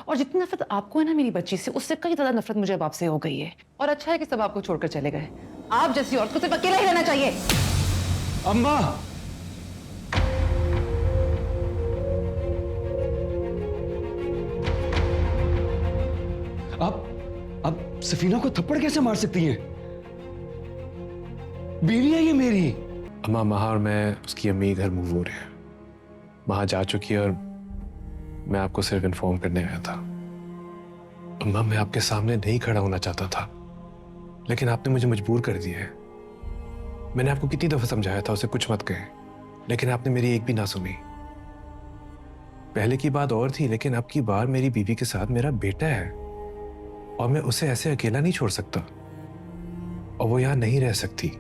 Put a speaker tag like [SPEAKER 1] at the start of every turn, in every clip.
[SPEAKER 1] और जितनी नफरत आपको है ना मेरी बच्ची से, उससे कई ज्यादा नफरत मुझे अब आपसे हो गई है। और अच्छा है कि सब आपको छोड़कर चले गए। आप जैसी औरत को सिर्फ अकेला ही रहना चाहिए।
[SPEAKER 2] अम्मा, आप सफीना को थप्पड़ कैसे मार सकती हैं? बीवी है ये मेरी।
[SPEAKER 3] अम्मा, महा और मैं उसकी अम्मी घर मूव हो रहे हैं। महा जा चुकी है और मैं आपको सिर्फ इन्फॉर्म करने आया था। अम्मा, मैं आपके सामने नहीं खड़ा होना चाहता था, लेकिन आपने मुझे मजबूर कर दिया है। मैंने आपको कितनी दफा समझाया था उसे कुछ मत कहे, लेकिन आपने मेरी एक भी ना सुनी। पहले की बात और थी, लेकिन अब की बार मेरी बीवी के साथ मेरा बेटा है और मैं उसे ऐसे अकेला नहीं छोड़ सकता, और वो यहां नहीं रह सकती।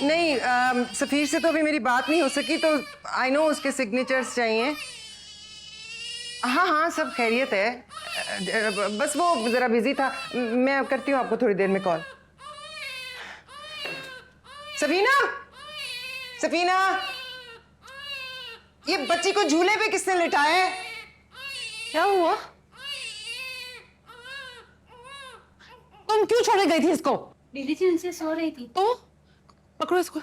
[SPEAKER 4] नहीं, सफीर से तो अभी मेरी बात नहीं हो सकी, तो आई नो उसके सिग्नेचर्स चाहिए। हाँ हाँ, सब खैरियत है, बस वो जरा बिजी था। मैं करती हूँ आपको थोड़ी देर में कॉल। सफीना, सफीना, ये बच्ची को झूले पे किसने लिटाया है?
[SPEAKER 1] क्या हुआ? तुम क्यों छोड़े गई थी इसको?
[SPEAKER 5] दीदी जी उनसे सो रही थी।
[SPEAKER 1] तो पकड़ो इसको,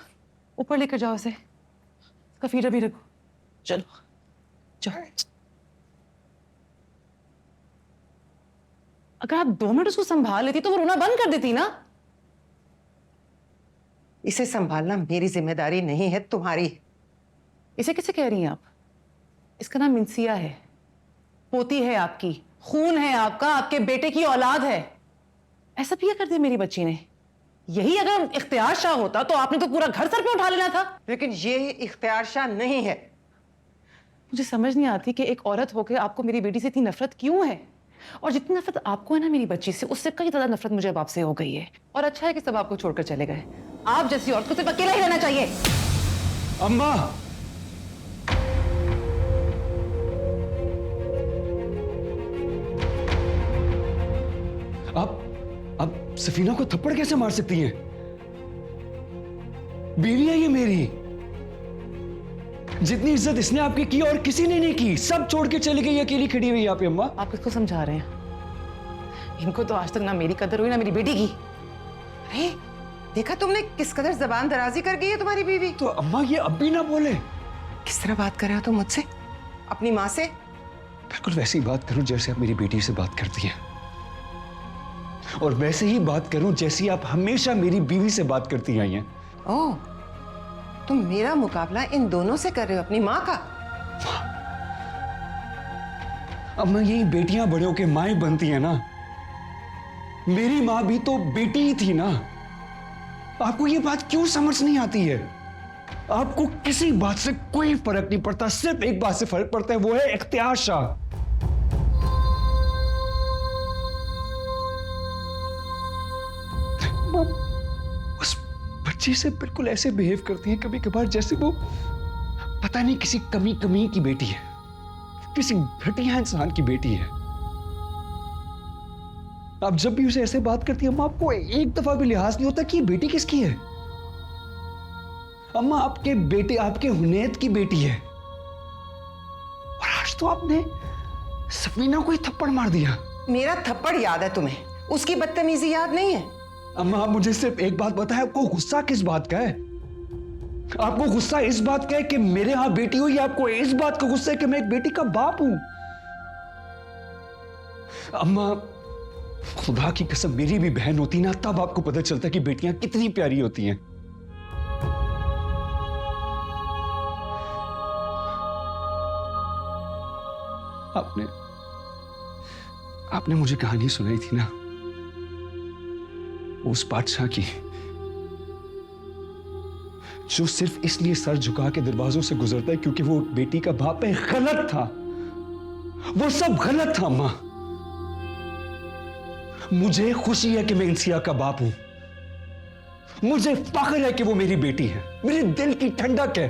[SPEAKER 1] ऊपर लेकर जाओ इसे। इसका फीडर भी रखो। चलो जाओ। अगर आप 2 मिनट उसको संभाल लेती तो वो रोना बंद कर देती ना।
[SPEAKER 4] इसे संभालना मेरी जिम्मेदारी नहीं है, तुम्हारी।
[SPEAKER 1] इसे किसे कह रही हैं आप? इसका नाम मिंसिया है, पोती है आपकी, खून है आपका, आपके बेटे की औलाद है। ऐसा भी कर दिया मेरी बच्ची ने। यही अगर इख्तियार शाह होता तो आपने तो पूरा घर सर पे उठा लेना था।
[SPEAKER 4] लेकिन ये इख्तियार शाह नहीं है।
[SPEAKER 1] मुझे समझ नहीं आती कि एक औरत होकर आपको मेरी बेटी से इतनी नफरत क्यों है। और जितनी नफरत आपको है ना मेरी बच्ची से, उससे कई ज्यादा नफरत मुझे अब आपसे हो गई है। और अच्छा है कि सब आपको छोड़कर चले गए। आप जैसी औरत को सिर्फ अकेला ही रहना चाहिए।
[SPEAKER 2] अम्मा, आप सफीना को थप्पड़ कैसे मार सकती हैं? बीवी है ये मेरी। जितनी इज्जत इसने आपकी की और किसी ने नहीं की, सब छोड़ के चली गई, अकेली खड़ी हुई यहाँ पे। अम्मा,
[SPEAKER 1] आप किसको समझा रहे हैं? इनको तो आज तक ना मेरी कदर हुई ना मेरी बेटी की।
[SPEAKER 4] अरे देखा तुमने किस कदर जबान दराजी कर गई है तुम्हारी बीवी।
[SPEAKER 2] तो अम्मा ये अब भी ना बोले।
[SPEAKER 4] किस तरह बात कर रहे हो तुम मुझसे, अपनी माँ से?
[SPEAKER 2] बिल्कुल वैसी बात करूं जैसे आप मेरी बेटी से बात करती हैं, और वैसे ही बात करूं जैसी आप हमेशा मेरी बीवी से बात करती आई हैं।
[SPEAKER 4] ओह, तुम मेरा मुकाबला इन दोनों से कर रहे हो, अपनी माँ का?
[SPEAKER 2] अब मैं यही बेटियां बड़े होके माएं बनती हैं ना। मेरी माँ भी तो बेटी ही थी ना। आपको ये बात क्यों समझ नहीं आती है? आपको किसी बात से कोई फर्क नहीं पड़ता, सिर्फ एक बात से फर्क पड़ता है, वो है इख्तियार शाह। उस बच्ची से बिल्कुल ऐसे बिहेव करती है कभी कभार जैसे वो पता नहीं किसी कमी की बेटी है, किसी घटिया इंसान की बेटी है। आप जब भी उसे ऐसे बात करती है अम्मा, आपको एक दफा भी लिहाज नहीं होता कि ये बेटी किसकी है। अम्मा, आपके बेटे आपके हुनैद की बेटी है, और आज तो आपने सफीना को ही थप्पड़ मार दिया।
[SPEAKER 4] मेरा थप्पड़ याद है तुम्हें, उसकी बदतमीजी याद नहीं है?
[SPEAKER 2] अम्मा, आप मुझे सिर्फ एक बात बताएं, आपको गुस्सा किस बात का है? आपको गुस्सा इस बात का है कि मेरे यहां बेटी हुई, या आपको इस बात का गुस्सा है कि मैं एक बेटी का बाप हूं? अम्मा, खुदा की कसम मेरी भी बहन होती ना, तब आपको पता चलता कि बेटियां कितनी प्यारी होती हैं। आपने मुझे कहानी सुनाई थी ना, उस बादशाह की जो सिर्फ इसलिए सर झुका के दरवाजों से गुजरता है क्योंकि वो बेटी का बाप है। गलत था, वो सब गलत था। अम्मा, मुझे खुशी है कि मैं इंसिया का बाप हूं, मुझे फख्र है कि वो मेरी बेटी है, मेरे दिल की ठंडक है।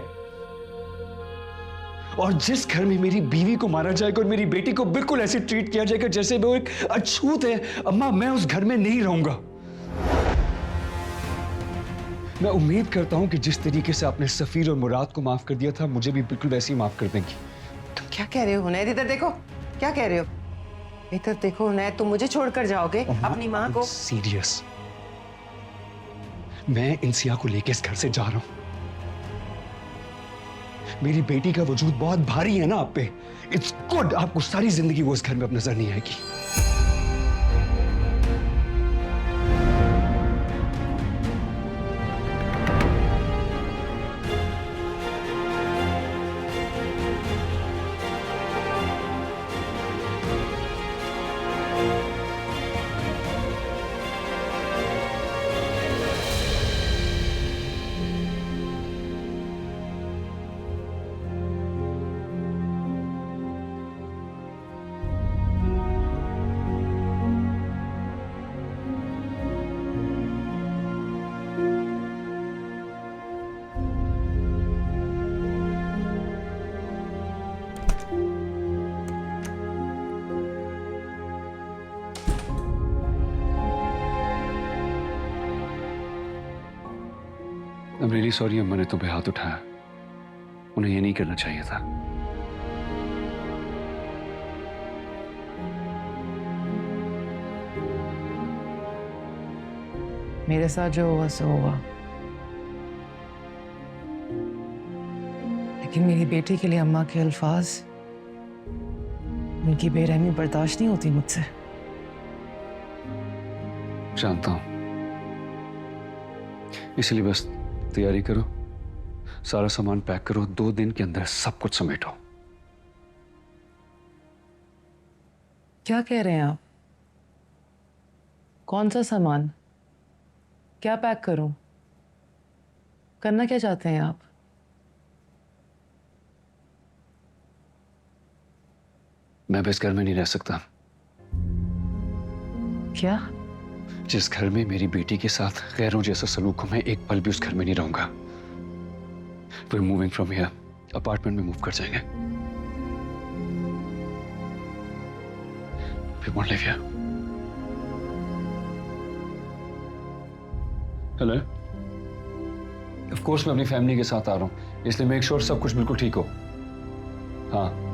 [SPEAKER 2] और जिस घर में मेरी बीवी को मारा जाएगा और मेरी बेटी को बिल्कुल ऐसे ट्रीट किया जाएगा जैसे वो एक अछूत है, अम्मा मैं उस घर में नहीं रहूंगा। मैं उम्मीद करता हूं कि जिस तरीके से आपने सफीर और मुराद को माफ कर दिया था, मुझे भी बिल्कुल वैसे ही माफ कर देंगी।
[SPEAKER 4] तुम क्या कह रहे हो हुनैद? इधर देखो, क्या कह रहे हो? इधर देखो हुनैद, तुम मुझे छोड़कर जाओगे अपनी माँ को?
[SPEAKER 2] सीरियस, मैं इंसिया को लेकर इस घर से जा रहा हूं। मेरी बेटी का वजूद बहुत भारी है ना आप पे। इट्स गुड, आपको सारी जिंदगी वो इस घर में अब नजर नहीं आएगी। I'm really sorry अम्मा ने तुम पे हाथ उठाया। उन्हें ये नहीं करना चाहिए था।
[SPEAKER 4] मेरे साथ जो हुआ सो हुआ, लेकिन मेरी बेटी के लिए अम्मा के अल्फाज, उनकी बेरहमी बर्दाश्त नहीं होती मुझसे।
[SPEAKER 2] जानता हूं, इसलिए बस तैयारी करो, सारा सामान पैक करो, 2 दिन के अंदर सब कुछ समेटो।
[SPEAKER 1] क्या कह रहे हैं आप? कौन सा सामान? क्या पैक करूं? करना क्या चाहते हैं आप?
[SPEAKER 2] मैं बस घर में नहीं रह सकता।
[SPEAKER 1] क्या?
[SPEAKER 2] जिस घर में मेरी बेटी के साथ गैरों जैसा सलूक हो, मैं एक पल भी उस घर में नहीं रहूंगा। We're moving from here, apartment में मूव कर जाएंगे। We won't live here. Hello, of course मैं अपनी फैमिली के साथ आ रहा हूँ, इसलिए मेक श्योर सब कुछ बिल्कुल ठीक हो। हाँ।